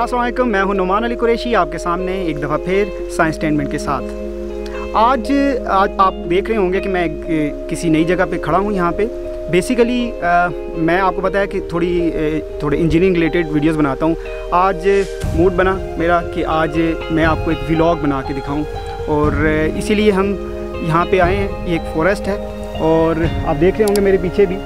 अस्सलाम वालेकुम, मैं हूं नुमान अली कुरैशी आपके सामने एक दफ़ा फिर साइंस टेनमेंट के साथ। आज आप देख रहे होंगे कि मैं किसी नई जगह पे खड़ा हूं। यहाँ पे बेसिकली मैं आपको बताया कि थोड़े इंजीनियरिंग रिलेटेड वीडियोस बनाता हूं। आज मूड बना मेरा कि आज मैं आपको एक व्लॉग बना के दिखाऊं और इसीलिए हम यहाँ पे आए हैं। ये एक फॉरेस्ट है और आप देख रहे होंगे मेरे पीछे भी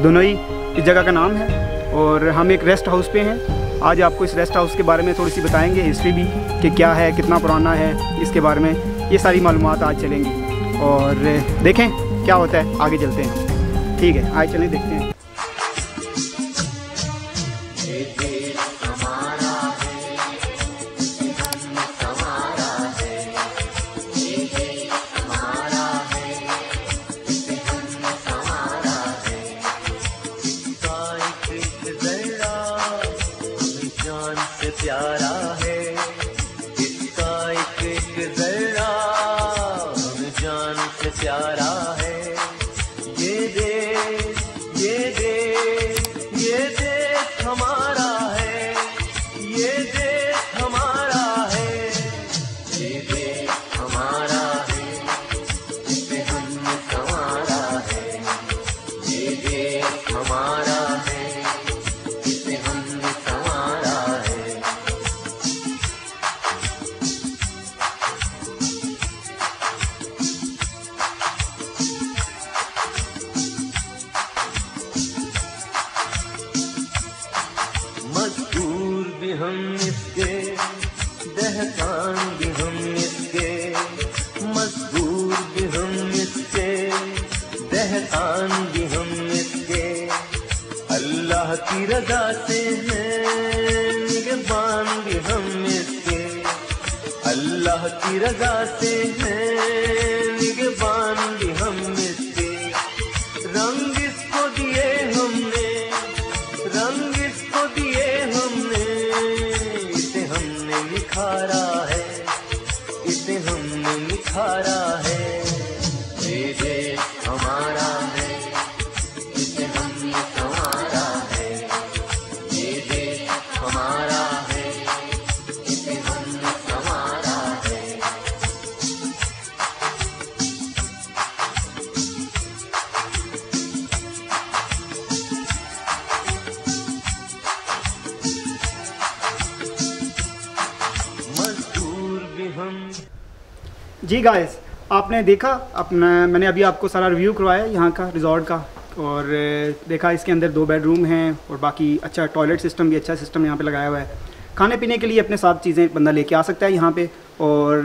दुनोई इस जगह का नाम है और हम एक रेस्ट हाउस पे हैं। आज आपको इस रेस्ट हाउस के बारे में थोड़ी सी बताएंगे, हिस्ट्री भी कि क्या है, कितना पुराना है, इसके बारे में ये सारी मालूमात आज चलेंगी और देखें क्या होता है। आगे चलते हैं, ठीक है, आगे चलें, देखते हैं। प्यारा है इसका एक जरा हम जान से प्यारा है। ये देश हमारा है, ये देश हमारा है, ये देश हमारा है, इसे हमने संवारा है। ये देश हमारा है, इसे हमने संवारा है। मजदूर भी हम इसके, दहकान भी हम इसके, मजदूर भी हम इसके, दहकान भी हम इसके। अल्लाह की रजा से हैं निगहबान भी हम इसके, अल्लाह की रजा से हैं निगहबान भी हम इसके। रंग इसको दिए हमने, रंग इसको दिए हमने, इसे हमने निखारा है, इसे हमने निखारा है। ये देश हमारा है, इसे हमने संवारा है। ये देश हमारा है, इसे हमने संवारा है। जी गाइस, आपने देखा मैंने अभी आपको सारा रिव्यू करवाया यहाँ का रिजॉर्ट का और देखा इसके अंदर 2 बेडरूम हैं और बाकी अच्छा टॉयलेट सिस्टम भी अच्छा सिस्टम यहाँ पे लगाया हुआ है। खाने पीने के लिए अपने साथ चीज़ें बंदा लेके आ सकता है यहाँ पे और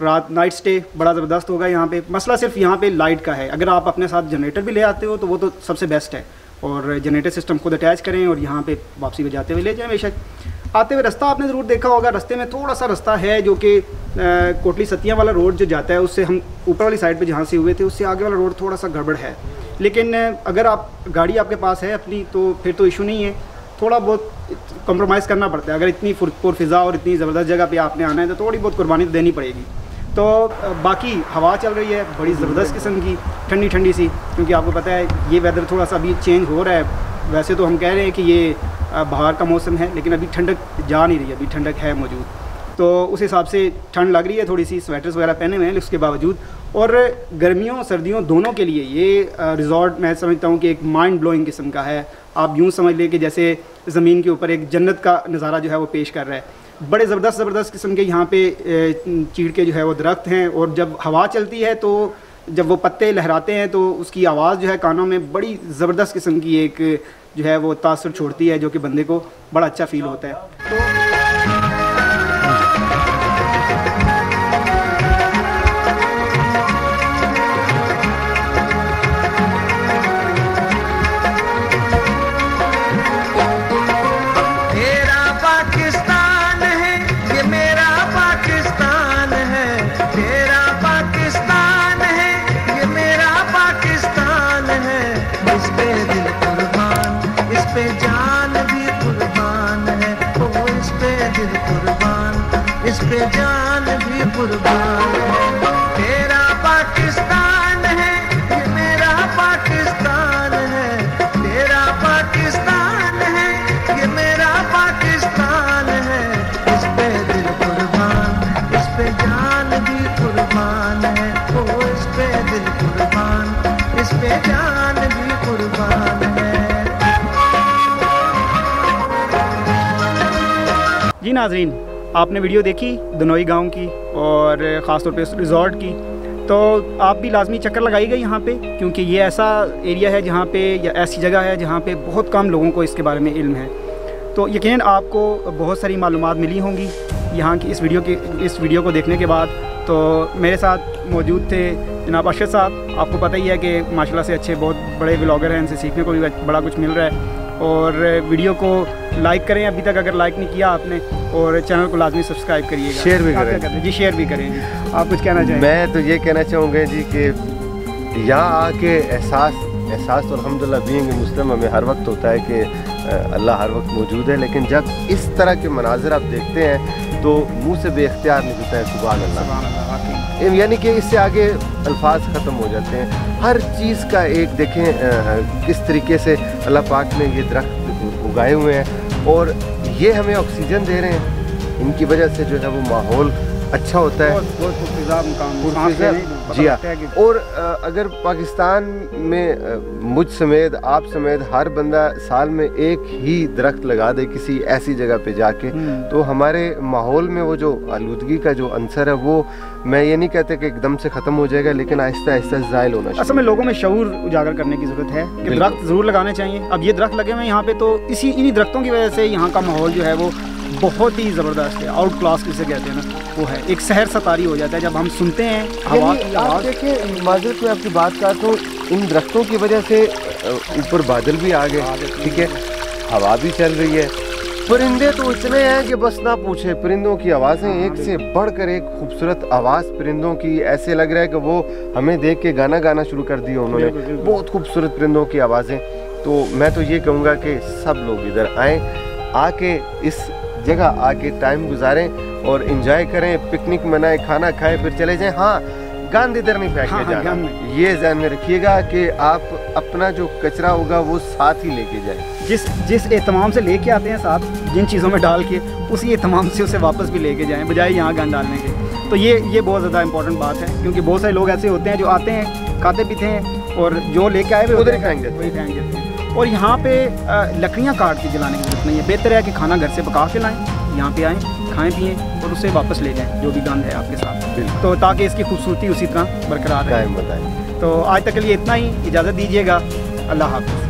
रात नाइट स्टे बड़ा ज़बरदस्त होगा यहाँ पे। मसला सिर्फ यहाँ पे लाइट का है। अगर आप अपने साथ जनरेटर भी ले आते हो तो वो तो सबसे बेस्ट है और जनरेटर सिस्टम खुद अटैच करें और यहाँ पे वापसी को जाते हुए ले जाएँ। बेशक आते हुए रास्ता आपने ज़रूर देखा होगा, रास्ते में थोड़ा सा रास्ता है जो कि कोटली सतिया वाला रोड जो जाता है उससे हम ऊपर वाली साइड पे जहाँ से हुए थे उससे आगे वाला रोड थोड़ा सा गड़बड़ है। लेकिन अगर आप गाड़ी आपके पास है अपनी तो फिर तो इशू नहीं है, थोड़ा बहुत कॉम्प्रोमाइज़ करना पड़ता है। अगर इतनी पुरफ़िज़ा और इतनी ज़बरदस्त जगह पे आपने आना है तो थोड़ी बहुत कुर्बानी तो देनी पड़ेगी। तो बाकी हवा चल रही है बड़ी ज़बरदस्त किस्म की, ठंडी ठंडी सी, क्योंकि आपको पता है ये वेदर थोड़ा सा अभी चेंज हो रहा है। वैसे तो हम कह रहे हैं कि ये बाहर का मौसम है लेकिन अभी ठंडक जा नहीं रही है, अभी ठंडक है मौजूद, तो उस हिसाब से ठंड लग रही है थोड़ी सी। स्वेटर्स वगैरह पहने हुए हैं उसके बावजूद। और गर्मियों सर्दियों दोनों के लिए ये रिज़ॉर्ट मैं समझता हूँ कि एक माइंड ब्लोइंग किस्म का है। आप यूँ समझ लें कि जैसे ज़मीन के ऊपर एक जन्नत का नज़ारा जो है वो पेश कर रहा है। बड़े ज़बरदस्त किस्म के यहाँ पे चीड़ के जो है वो दरख्त हैं और जब हवा चलती है तो जब वो पत्ते लहराते हैं तो उसकी आवाज़ जो है कानों में बड़ी ज़बरदस्त किस्म की एक जो है वो तासुर छोड़ती है, जो कि बंदे को बड़ा अच्छा फील होता है। इस पे जान भी कुर्बान है। तेरा पाकिस्तान है, ये मेरा पाकिस्तान है। तेरा पाकिस्तान है, ये मेरा पाकिस्तान नाजरीन, आपने वीडियो देखी धनोई गांव की और ख़ास तौर पे रिज़ॉर्ट की, तो आप भी लाजमी चक्कर लगाइएगा यहाँ पे, क्योंकि ये ऐसा एरिया है जहाँ पे, या ऐसी जगह है जहाँ पे बहुत कम लोगों को इसके बारे में इल्म है। तो यकीनन आपको बहुत सारी मालूमात मिली होंगी यहाँ की इस वीडियो को देखने के बाद। तो मेरे साथ मौजूद थे जनाब अरशद साहब, आपको पता ही है कि माशाल्लाह से अच्छे बहुत बड़े व्लॉगर हैं, इनसे सीखने को भी बड़ा कुछ मिल रहा है। और वीडियो को लाइक करें अभी तक अगर लाइक नहीं किया आपने, और चैनल को लाजमी सब्सक्राइब करिएगा, शेयर भी करें जी, शेयर भी करें जी। आप कुछ कहना चाहेंगे? मैं तो ये कहना चाहूँगा जी कि यहाँ आके एहसास तो अल्हम्दुलिल्लाह बीइंग मुस्लिम हमें हर वक्त होता है कि अल्लाह हर वक्त मौजूद है, लेकिन जब इस तरह के मनाजिर आप देखते हैं तो मुँह से बेख्तियार निकलता है सुभान अल्लाह, यानी कि इससे आगे अल्फाज ख़त्म हो जाते हैं। हर चीज़ का एक देखें किस तरीके से अल्लाह पाक ने ये दरख्त उगाए हुए हैं और ये हमें ऑक्सीजन दे रहे हैं, इनकी वजह से जो है वो माहौल अच्छा होता है, जी हाँ। और अगर पाकिस्तान में मुझ समेत आप समेत हर बंदा साल में एक ही दरख्त लगा दे किसी ऐसी जगह पे जाके, तो हमारे माहौल में वो जो आलूदगी का जो अंसर है वो, मैं ये नहीं कहते कि एकदम से ख़त्म हो जाएगा, लेकिन आहिस्ता आहिस्ता ज़ाइल होना चाहिए। असल में लोगों में शऊर उजागर करने की ज़रूरत है कि दरख्त ज़रूर लगाने चाहिए। अब ये दरख्त लगे हुए हैं यहाँ पे, तो इन्हीं दरख्तों की वजह से यहाँ का माहौल जो है वो बहुत ही ज़बरदस्त है, आउट क्लास जिसे कहते हैं ना, वो है एक सहर सतारी हो जाता है जब हम सुनते हैं हवा की आवाज़। देखिए माजरत में आपकी बात करता हूँ, इन दरख्तों की वजह से ऊपर बादल भी आ गए, ठीक है, हवा भी चल रही है, परिंदे तो इतने हैं कि बस ना पूछे। परिंदों की आवाज़ें एक से बढ़कर एक खूबसूरत आवाज़ परिंदों की, ऐसे लग रहा है कि वो हमें देख के गाना गाना शुरू कर दिया उन्होंने, बहुत खूबसूरत परिंदों की आवाज़ें। तो मैं तो ये कहूँगा कि सब लोग इधर आएँ, आके इस जगह आके टाइम गुजारें और एंजॉय करें, पिकनिक मनाएं, खाना खाएं, फिर चले जाएं। हाँ, गंद इधर नहीं फेंक के जाना, ये ध्यान में रखिएगा कि आप अपना जो कचरा होगा वो साथ ही लेके जाएं। जिस एहतमाम से लेके आते हैं साथ, जिन चीज़ों में डाल के, उसी एहतमाम से उसे वापस भी लेके जाएं, बजाय यहाँ गंद डालने के। तो ये बहुत ज़्यादा इंपॉर्टेंट बात है, क्योंकि बहुत सारे लोग ऐसे होते हैं जो आते हैं, खाते पीते हैं, और जो लेके आए हुए उधर ही फेंक देते हैं। और यहाँ पे लकड़ियाँ काट के जलाने की जरूरत नहीं है, बेहतर है कि खाना घर से पका के लाएँ, यहाँ पे आएँ, खाएं पिएँ और उसे वापस ले जाएं जो भी गंद है आपके साथ, तो ताकि इसकी खूबसूरती उसी तरह बरकरार रहे। बताएं। तो आज तक के लिए इतना ही, इजाज़त दीजिएगा, अल्लाह हाफ़िज़।